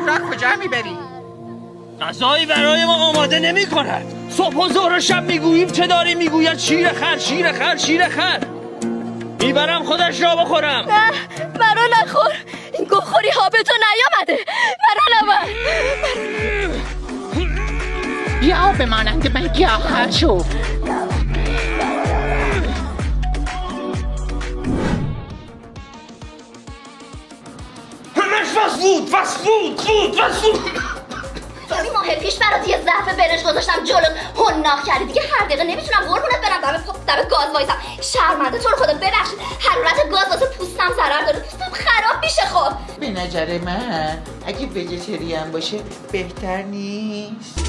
راه کجا میبری؟ غذایی برای ما آماده نمی کند. صبح و ظهر و شب میگوییم چه داری؟ میگوید شیر خر شیر خر شیر خر. میبرم خودش را بخورم. نه مرا نخور، این گوخوری ها به تو نیامده. مرا نبر. بیا به مانند من گیاهخوار شو. همش فست فود. این ماه پیش برات یه ظرف برنج گذاشتم جلو حناق کردی. دیگه هر دقیقه نمیتونم قربونت برم دم گاز وایسم. شرمنده تو رو خدا ببخشید. حرارت گاز واسه پوستم ضرر داره. پوستم خراب میشه. خب به نظر من اگه ویژیتریان باشه بهتر نیست.